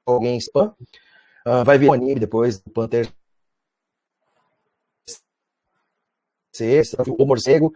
alguém spam, vai vir o anime depois do Panther o morcego,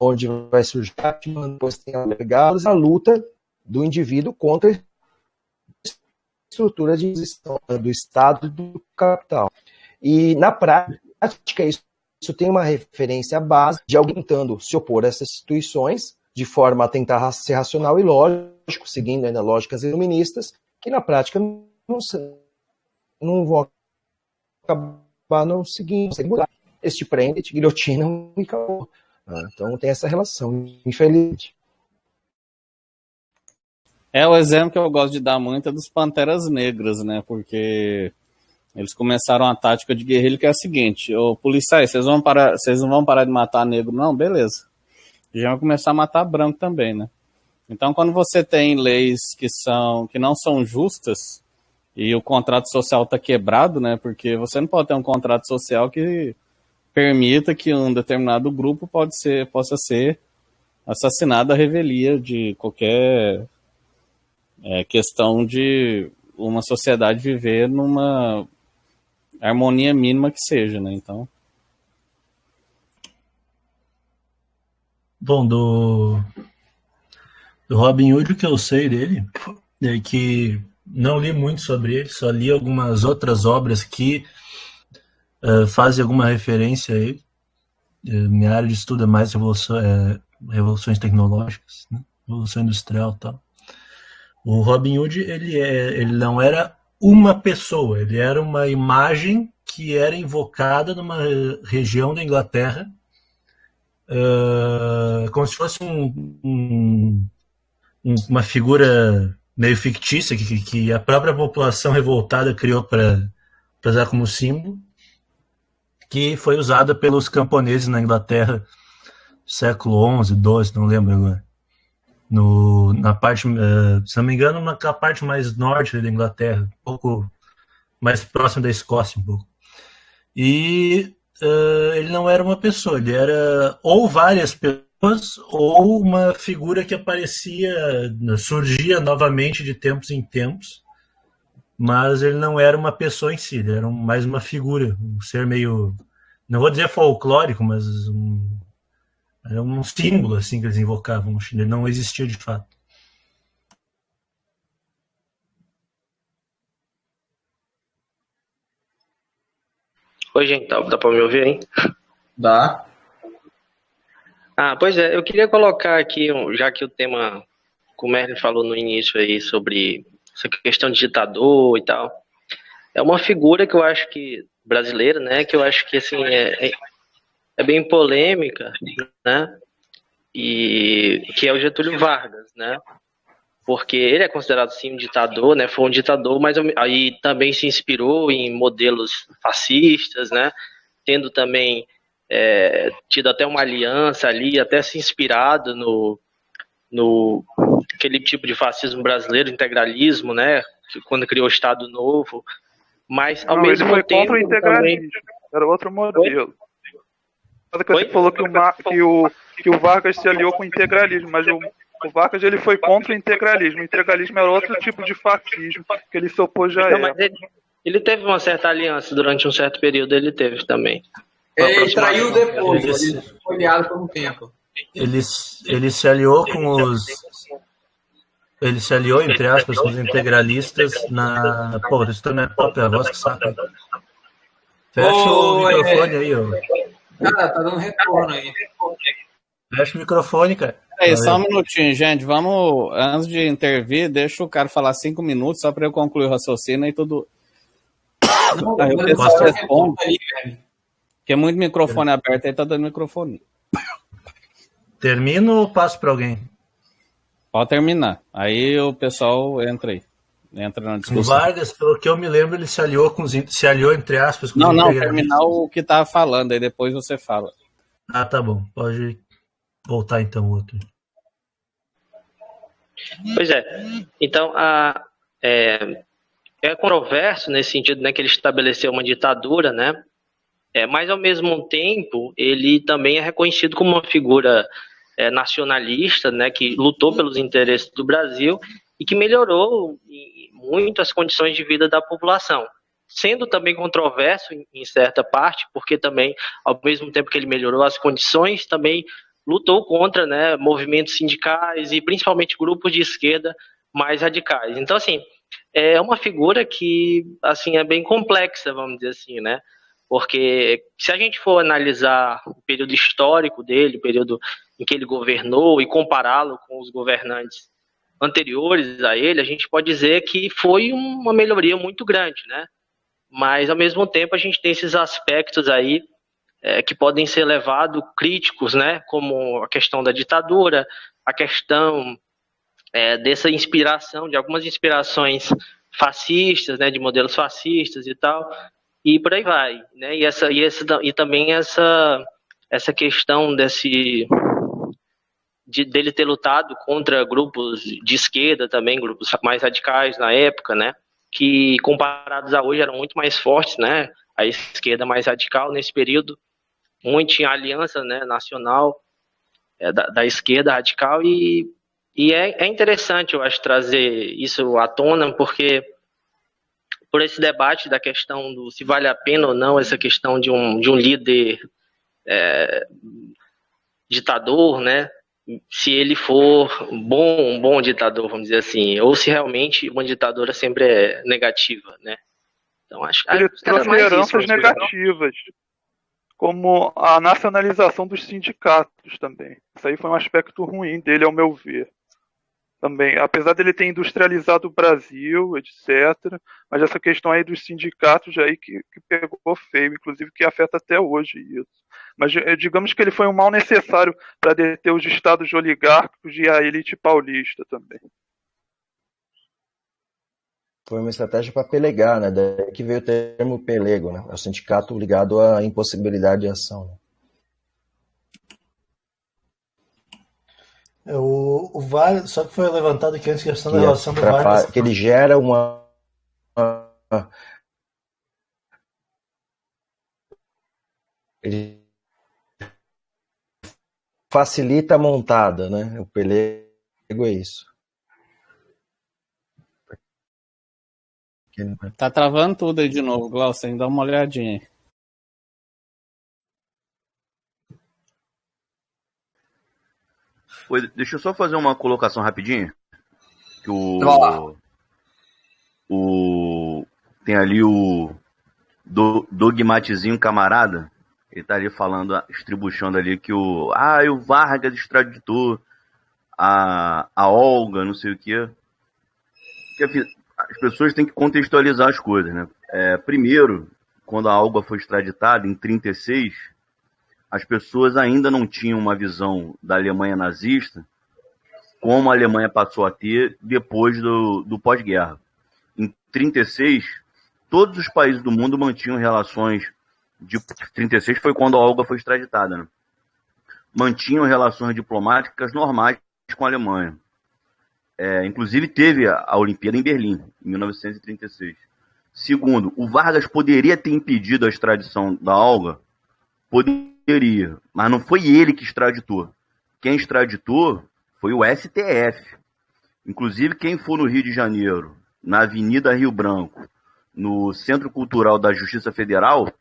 onde vai surgir depois tem a luta do indivíduo contra a estrutura de do Estado e do capital. E na prática isso tem uma referência básica de alguém tentando se opor a essas instituições de forma a tentar ser racional e lógico, seguindo ainda lógicas iluministas, que na prática não vão acabar não seguindo. Eles te prendem, te guilhotinam e acabou. Então tem essa relação, infelizmente. O exemplo que eu gosto de dar muito é dos Panteras Negras, né? Porque eles começaram a tática de guerrilha que é a seguinte: ô, policiais, vocês não vão parar de matar negro, não? Beleza. Já vão começar a matar branco também, né? Então, quando você tem leis que não são justas e o contrato social está quebrado, né? Porque você não pode ter um contrato social que permita que um determinado grupo possa ser assassinado à revelia de qualquer questão de uma sociedade viver numa harmonia mínima que seja, né? Então... Bom, do Robin Hood, o que eu sei dele é que não li muito sobre ele, só li algumas outras obras que fazem alguma referência a ele. Minha área de estudo é mais revoluções tecnológicas, né? Revolução industrial e tal. O Robin Hood, ele não era uma pessoa, ele era uma imagem que era invocada numa região da Inglaterra, como se fosse uma figura meio fictícia que a própria população revoltada criou para usar como símbolo, que foi usada pelos camponeses na Inglaterra século XI, XII, não lembro agora. Na parte, se não me engano, na parte mais norte da Inglaterra, um pouco mais próximo da Escócia, um pouco. E ele não era uma pessoa, ele era ou várias pessoas ou uma figura que surgia novamente de tempos em tempos, mas ele não era uma pessoa em si, ele era mais uma figura, um ser meio, não vou dizer folclórico, mas era um símbolo assim que eles invocavam, ele não existia de fato. Oi, gente, dá para me ouvir, hein? Dá. Pois é, eu queria colocar aqui, já que o tema, como o Merlin falou no início aí, sobre essa questão de ditador e tal, é uma figura que eu acho que, brasileira, né, que eu acho que, assim, é bem polêmica, né, e que é o Getúlio Vargas, né, porque ele é considerado, sim, um ditador, né, foi um ditador, mas aí também se inspirou em modelos fascistas, né, tendo também tido até uma aliança ali, até se inspirado no aquele tipo de fascismo brasileiro, integralismo, né, quando criou o Estado Novo, mas ao mesmo tempo... Ele foi contra o integralismo, também... era outro modelo. Você falou que o Vargas se aliou com o integralismo, mas o Vargas ele foi contra o integralismo. O integralismo era outro tipo de fascismo que ele se opôs a mas ele teve uma certa aliança durante um certo período, ele teve também. Ele traiu depois, ele foi aliado por um tempo. Ele se aliou com os... Ele se aliou, entre aspas, com os integralistas na... Pô, isso também é própria voz que saca. Fecha o microfone aí, ó. Cara, tá dando retorno aí. Fecha o microfone, cara. Só um minutinho, gente. Vamos, antes de intervir, deixa o cara falar 5 minutos só para eu concluir o raciocínio e tudo. Não, aí o pessoal responde. Porque é muito microfone aberto aí, tá dando microfone. Termino ou passo para alguém? Pode terminar. Aí o pessoal entra na discussão. O Vargas, pelo que eu me lembro, ele se aliou entre aspas, com os integralistas. Não, terminar o que tava falando, aí depois você fala. Ah, tá bom. Pode voltar então o outro. Pois é. Então, é controverso nesse sentido, né, que ele estabeleceu uma ditadura, né? Mas, ao mesmo tempo, ele também é reconhecido como uma figura nacionalista, né, que lutou pelos interesses do Brasil e que melhorou muito as condições de vida da população. Sendo também controverso em certa parte, porque também, ao mesmo tempo que ele melhorou as condições, também lutou contra, né, movimentos sindicais e principalmente grupos de esquerda mais radicais. Então, assim, é uma figura que, assim, é bem complexa, vamos dizer assim, né? Porque se a gente for analisar o período histórico dele, o período em que ele governou e compará-lo com os governantes anteriores a ele, a gente pode dizer que foi uma melhoria muito grande, né? Mas, ao mesmo tempo, a gente tem esses aspectos aí que podem ser levados críticos, né? Como a questão da ditadura, a questão dessa inspiração, de algumas inspirações fascistas, né? De modelos fascistas e tal, e por aí vai, né? E também essa questão dele ter lutado contra grupos de esquerda também, grupos mais radicais na época, né? Que comparados a hoje eram muito mais fortes, né? A esquerda mais radical nesse período, muito em aliança, né, nacional da esquerda radical, e é interessante, eu acho, trazer isso à tona, porque por esse debate da questão do se vale a pena ou não essa questão de um líder ditador, né? Se ele for um bom ditador, vamos dizer assim, ou se realmente uma ditadura sempre é negativa, né? Então acho que ele trouxe heranças negativas, como a nacionalização dos sindicatos também. Isso aí foi um aspecto ruim dele, ao meu ver. Também, apesar dele ter industrializado o Brasil, etc., mas essa questão aí dos sindicatos aí que pegou feio, inclusive que afeta até hoje isso. Mas digamos que ele foi um mal necessário para deter os estados oligárquicos e a elite paulista também. Foi uma estratégia para pelegar, né? Daí que veio o termo pelego, né? É o sindicato ligado à impossibilidade de ação, né? O Vargas, só que foi levantado aqui antes a questão da relação do Vargas. Que ele gera uma ele facilita a montada, né? O pelego é isso. Tá travando tudo aí de novo, Glaucio, dá uma olhadinha aí. Deixa eu só fazer uma colocação rapidinho. Que tem ali o Dogmatizinho Camarada. Ele tá ali falando, estribuchando ali que o Vargas extraditou a Olga, não sei o quê. As pessoas têm que contextualizar as coisas, né? Primeiro, quando a Olga foi extraditada, em 1936, as pessoas ainda não tinham uma visão da Alemanha nazista como a Alemanha passou a ter depois do pós-guerra. Em 1936, todos os países do mundo mantinham relações... 1936 foi quando a Olga foi extraditada, né? Mantinham relações diplomáticas normais com a Alemanha. Inclusive teve a Olimpíada em Berlim, em 1936. Segundo, o Vargas poderia ter impedido a extradição da Olga? Poderia, mas não foi ele que extraditou. Quem extraditou foi o STF. Inclusive, quem for no Rio de Janeiro, na Avenida Rio Branco, no Centro Cultural da Justiça Federal,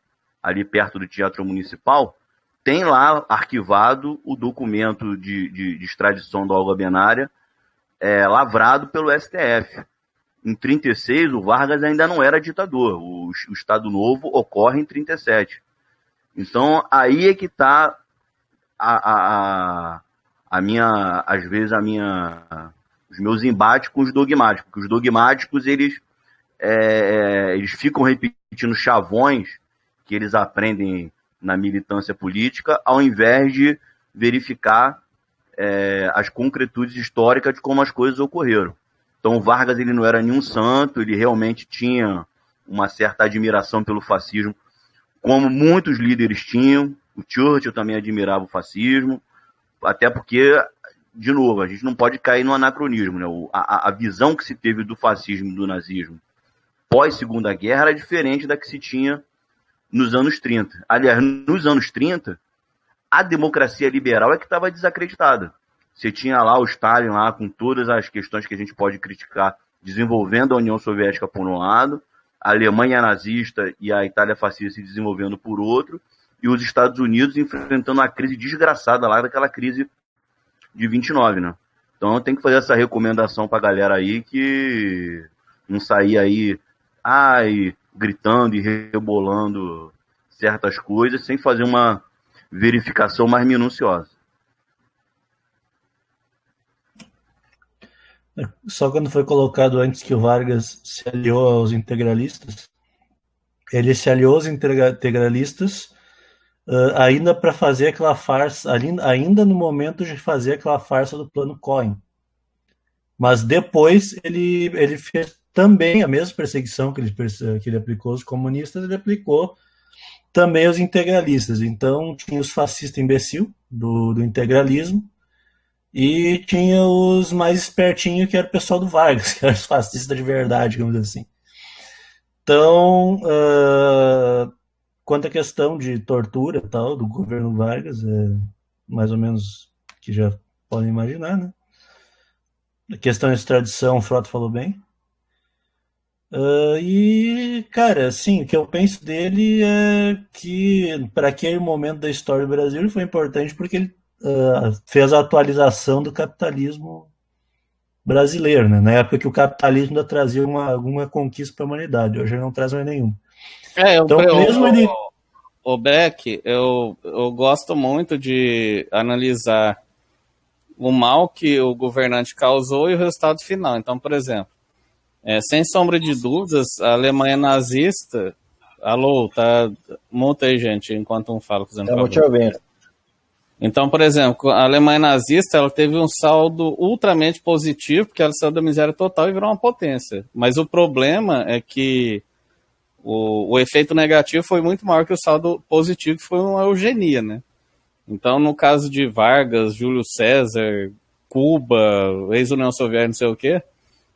ali perto do Teatro Municipal, tem lá arquivado o documento de extradição da Olga Benária, lavrado pelo STF. Em 1936, o Vargas ainda não era ditador. O Estado Novo ocorre em 1937. Então, aí é que está os meus embates com os dogmáticos. Porque os dogmáticos, eles ficam repetindo chavões que eles aprendem na militância política, ao invés de verificar as concretudes históricas de como as coisas ocorreram. Então, o Vargas, ele não era nenhum santo, ele realmente tinha uma certa admiração pelo fascismo, como muitos líderes tinham. O Churchill também admirava o fascismo, até porque, de novo, a gente não pode cair no anacronismo, né? A visão que se teve do fascismo e do nazismo pós-Segunda Guerra era diferente da que se tinha nos anos 30. Aliás, nos anos 30, a democracia liberal é que estava desacreditada. Você tinha lá o Stalin lá com todas as questões que a gente pode criticar, desenvolvendo a União Soviética por um lado, a Alemanha nazista e a Itália fascista se desenvolvendo por outro, e os Estados Unidos enfrentando uma crise desgraçada lá, daquela crise de 29, né? Então eu tenho que fazer essa recomendação pra galera aí que não sair aí gritando e rebolando certas coisas sem fazer uma verificação mais minuciosa. Só quando foi colocado antes que o Vargas se aliou aos integralistas, ele se aliou aos integralistas ainda para fazer aquela farsa, ainda no momento de fazer aquela farsa do plano Cohen. Mas depois ele fez também a mesma perseguição que ele aplicou aos comunistas, ele aplicou também aos integralistas. Então tinha os fascistas imbecil do integralismo, e tinha os mais espertinhos, que era o pessoal do Vargas, que eram os fascistas de verdade, digamos assim. Então, quanto à questão de tortura e tal, do governo Vargas, mais ou menos que já podem imaginar, né? A questão de extradição, o Frota falou bem. E, cara, assim, o que eu penso dele é que, para aquele momento da história do Brasil, ele foi importante porque ele fez a atualização do capitalismo brasileiro, né? Na época que o capitalismo ainda trazia alguma conquista para a humanidade, hoje ele não traz mais nenhum. Então, mesmo ele... O Beck, eu gosto muito de analisar o mal que o governante causou e o resultado final. Então, por exemplo, sem sombra de dúvidas, a Alemanha nazista... Alô, tá... Monta aí, gente, enquanto um fala. Estamos te ouvindo. Então, por exemplo, a Alemanha nazista, ela teve um saldo ultramente positivo, porque ela saiu da miséria total e virou uma potência. Mas o problema é que o efeito negativo foi muito maior que o saldo positivo, que foi uma eugenia, né? Então, no caso de Vargas, Júlio César, Cuba, ex-União Soviética, não sei o quê,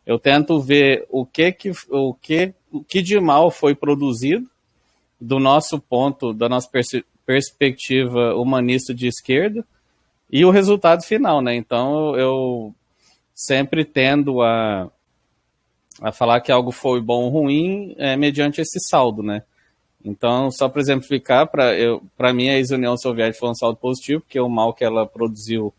eu tento ver o que de mal foi produzido do nosso ponto, da nossa perspectiva humanista de esquerda e o resultado final, né? Então eu sempre tendo a falar que algo foi bom ou ruim mediante esse saldo, né? Então, só para exemplificar, para mim a ex-União Soviética foi um saldo positivo, porque o mal que ela produziu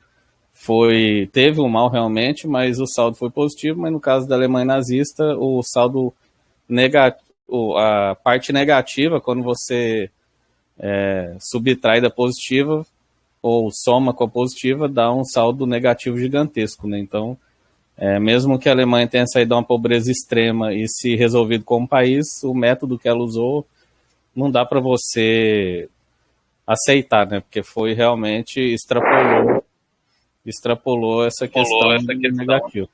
teve um mal realmente, mas o saldo foi positivo. Mas no caso da Alemanha nazista, o saldo negativo, a parte negativa, quando você subtrai da positiva ou soma com a positiva, dá um saldo negativo gigantesco, né? Então, mesmo que a Alemanha tenha saído de uma pobreza extrema e se resolvido como país, o método que ela usou não dá para você aceitar, né? Porque foi realmente extrapolou essa questão negativa.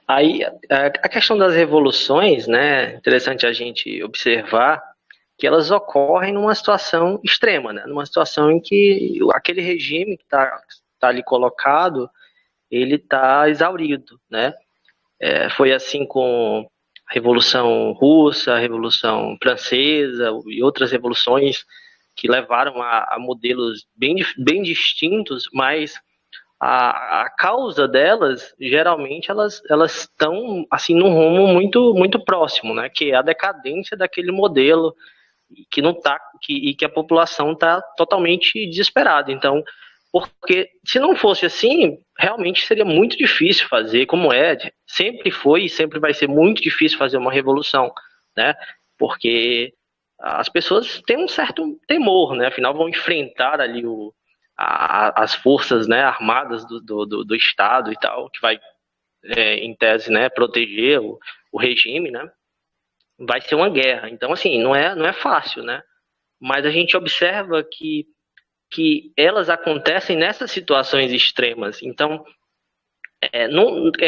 Aí a questão das revoluções, né? Interessante a gente observar que elas ocorrem numa situação extrema, né? Numa situação em que aquele regime que está ali colocado, ele está exaurido, né? Foi assim com a Revolução Russa, a Revolução Francesa e outras revoluções que levaram a modelos bem distintos, mas a causa delas, geralmente, elas estão assim num rumo muito, muito próximo, né? Que é a decadência daquele modelo que não tá, e que a população está totalmente desesperada. Então, porque se não fosse assim, realmente seria muito difícil fazer, como sempre foi e sempre vai ser muito difícil fazer uma revolução, né? Porque as pessoas têm um certo temor, né? Afinal, vão enfrentar ali as forças, né, armadas do Estado e tal, que vai, em tese, né, proteger o regime, né? Vai ser uma guerra. Então, assim, não é fácil, né? Mas a gente observa que elas acontecem nessas situações extremas. Então, é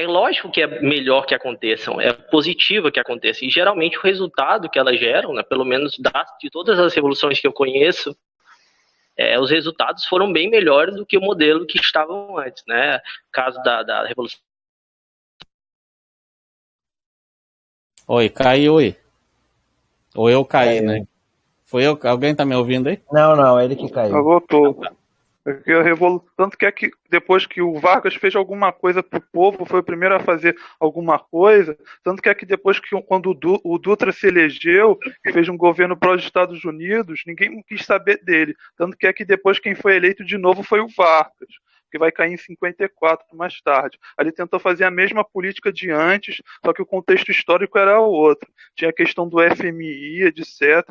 lógico que é melhor que aconteçam, é positivo que aconteça. E geralmente o resultado que elas geram, né, pelo menos de todas as revoluções que eu conheço, os resultados foram bem melhores do que o modelo que estavam antes, né? Caso da Revolução. Oi, caiu aí. Ou eu caí, né? Foi eu? Alguém tá me ouvindo aí? Não, ele que caiu. Voltou. Tanto que é que depois que o Vargas fez alguma coisa pro povo, foi o primeiro a fazer alguma coisa, tanto que é que depois que quando o Dutra se elegeu e fez um governo para os Estados Unidos, ninguém quis saber dele. Tanto que é que depois quem foi eleito de novo foi o Vargas, que vai cair em 54 mais tarde. Ele tentou fazer a mesma política de antes, só que o contexto histórico era outro. Tinha a questão do FMI, etc.,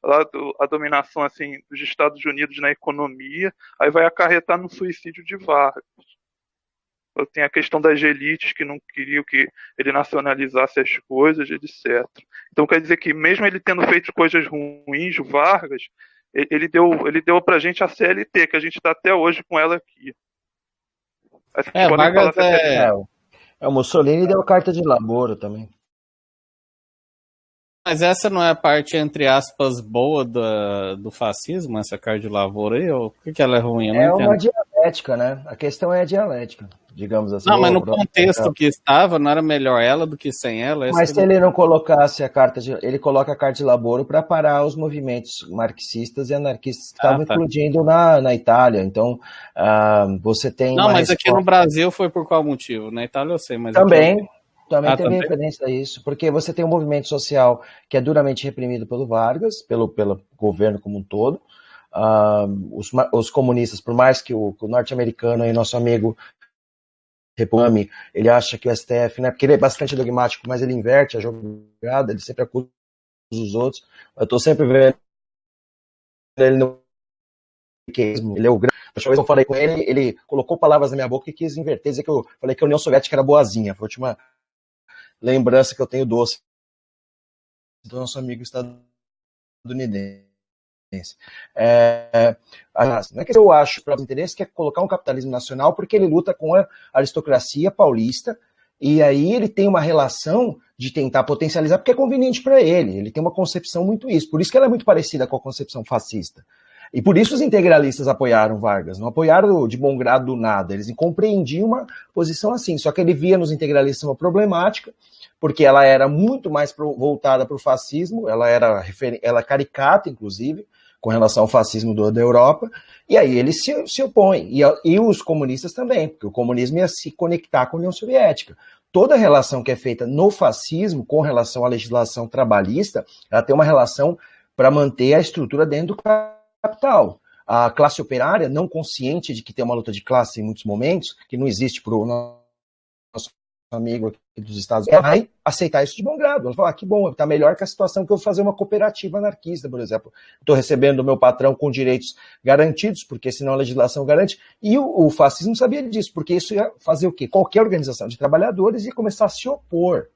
a dominação assim dos Estados Unidos na economia, aí vai acarretar no suicídio de Vargas. Tem a questão das elites que não queriam que ele nacionalizasse as coisas, etc. Então quer dizer que mesmo ele tendo feito coisas ruins, o Vargas, ele deu pra gente a CLT, que a gente está até hoje com ela aqui. Vargas o Mussolini deu carta de laboro também. Mas essa não é a parte, entre aspas, boa do fascismo, essa carta de lavoura aí? Ou por que ela é ruim? Eu não entendo. Uma dialética, né? A questão é a dialética, digamos assim. Não, mas no contexto que estava, não era melhor ela do que sem ela? Mas se ele não colocasse ele coloca a carta de laboro para parar os movimentos marxistas e anarquistas que estavam implodindo na Itália. Então, você tem... Não, mas aqui no Brasil foi por qual motivo? Na Itália eu sei, mas... Também teve referência a isso, porque você tem um movimento social que é duramente reprimido pelo Vargas, pelo governo como um todo. Os comunistas, por mais que o norte-americano e nosso amigo reclame, ele acha que o STF, né, porque ele é bastante dogmático, mas ele inverte a jogada, ele sempre acusa os outros. Eu estou sempre vendo ele no... Ele é o grande... A última vez que eu falei com ele, ele colocou palavras na minha boca e quis inverter, dizer que eu falei que a União Soviética era boazinha. Foi a última lembrança que eu tenho doce do nosso amigo estadunidense. Não é que eu acho para o interesse que é colocar um capitalismo nacional, porque ele luta com a aristocracia paulista, e aí ele tem uma relação de tentar potencializar, porque é conveniente para ele tem uma concepção muito isso, por isso que ela é muito parecida com a concepção fascista. E por isso os integralistas apoiaram Vargas, não apoiaram de bom grado do nada, eles compreendiam uma posição assim, só que ele via nos integralistas uma problemática, porque ela era muito mais voltada para o fascismo, ela caricata, inclusive, com relação ao fascismo da Europa, e aí ele se opõe, e os comunistas também, porque o comunismo ia se conectar com a União Soviética. Toda relação que é feita no fascismo com relação à legislação trabalhista, ela tem uma relação para manter a estrutura dentro do capital. A classe operária, não consciente de que tem uma luta de classe em muitos momentos, que não existe para o nosso amigo aqui dos Estados Unidos, ela vai aceitar isso de bom grado. Ela fala, que bom, está melhor que a situação que eu vou fazer uma cooperativa anarquista, por exemplo. Estou recebendo o meu patrão com direitos garantidos, porque senão a legislação garante. E o fascismo sabia disso, porque isso ia fazer o quê? Qualquer organização de trabalhadores ia começar a se opor.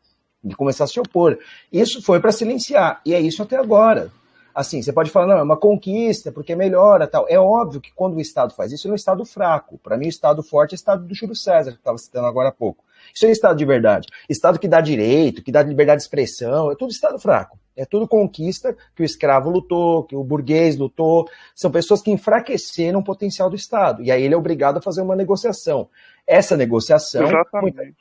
Isso foi para silenciar, e é isso até agora. Assim, você pode falar, não, é uma conquista, porque melhora, tal. É óbvio que quando o Estado faz isso, ele é um Estado fraco. Para mim, o Estado forte é o Estado do Júlio César, que eu estava citando agora há pouco. Isso é Estado de verdade. Estado que dá direito, que dá liberdade de expressão, é tudo Estado fraco. É tudo conquista que o escravo lutou, que o burguês lutou. São pessoas que enfraqueceram o potencial do Estado. E aí ele é obrigado a fazer uma negociação. Essa negociação... Exatamente.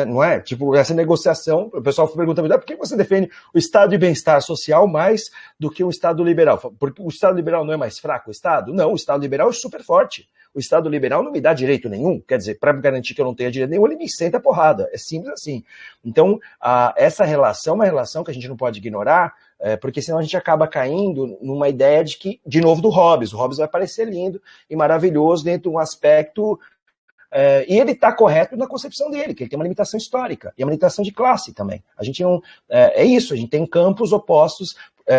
Não é? Tipo, essa negociação, o pessoal pergunta, por que você defende o Estado de bem-estar social mais do que o Estado liberal? Porque o Estado liberal não é mais fraco, o Estado? Não, o Estado liberal é super forte. O Estado liberal não me dá direito nenhum, quer dizer, para garantir que eu não tenha direito nenhum, ele me senta a porrada, é simples assim. Então, essa relação é uma relação que a gente não pode ignorar, porque senão a gente acaba caindo numa ideia de que, de novo, do Hobbes. O Hobbes vai parecer lindo e maravilhoso dentro de um aspecto... e ele está correto na concepção dele, que ele tem uma limitação histórica e uma limitação de classe também. A gente não. É isso, a gente tem campos opostos.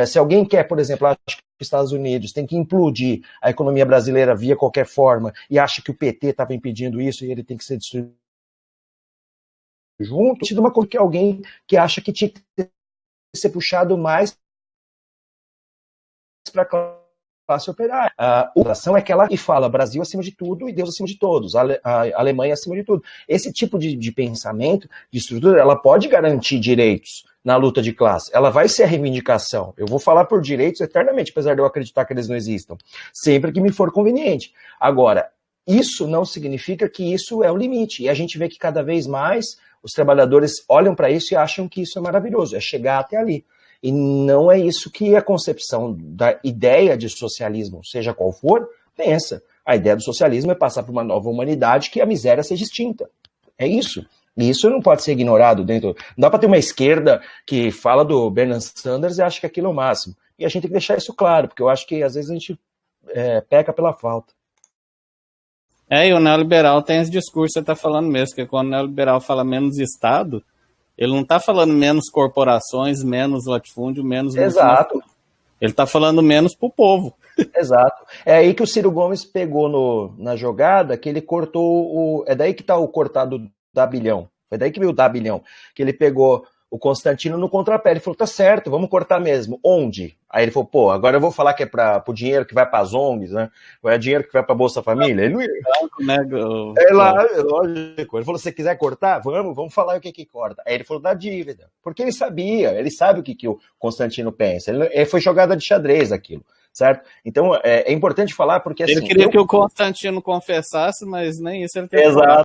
Se alguém quer, por exemplo, acha que os Estados Unidos tem que implodir a economia brasileira via qualquer forma e acha que o PT estava impedindo isso e ele tem que ser destruído junto, de uma coisa que alguém que acha que tinha que ser puxado mais para classe operária. A população é aquela que fala Brasil acima de tudo e Deus acima de todos, a Alemanha acima de tudo. Esse tipo de pensamento, de estrutura, ela pode garantir direitos na luta de classe. Ela vai ser a reivindicação. Eu vou falar por direitos eternamente, apesar de eu acreditar que eles não existam, sempre que me for conveniente. Agora, isso não significa que isso é o limite. E a gente vê que cada vez mais os trabalhadores olham para isso e acham que isso é maravilhoso, é chegar até ali. E não é isso que a concepção da ideia de socialismo, seja qual for, pensa. A ideia do socialismo é passar para uma nova humanidade que a miséria seja extinta. É isso. E isso não pode ser ignorado dentro. Não dá para ter uma esquerda que fala do Bernie Sanders e acha que aquilo é o máximo. E a gente tem que deixar isso claro, porque eu acho que às vezes a gente peca pela falta. E o neoliberal tem esse discurso que você está falando mesmo, que quando o neoliberal fala menos Estado, ele não está falando menos corporações, menos latifúndio, menos... Exato. Ele está falando menos para o povo. Exato. É aí que o Ciro Gomes pegou na jogada, que ele cortou é daí que está o cortado da bilhão. Foi daí que veio o da bilhão. Que ele pegou o Constantino no contrapé. Ele falou, tá certo, vamos cortar mesmo. Onde? Aí ele falou, pô, agora eu vou falar que é para o dinheiro que vai para as ONGs, né? É dinheiro que vai para a Bolsa Família. Ele não ia. É lá, lógico. Ele falou, se você quiser cortar, vamos falar o que corta. Aí ele falou da dívida. Porque ele sabe o que o Constantino pensa. Ele foi jogada de xadrez aquilo. Certo? Então, é importante falar porque... Assim, ele queria que o Constantino confessasse, mas nem isso ele quer. Exato.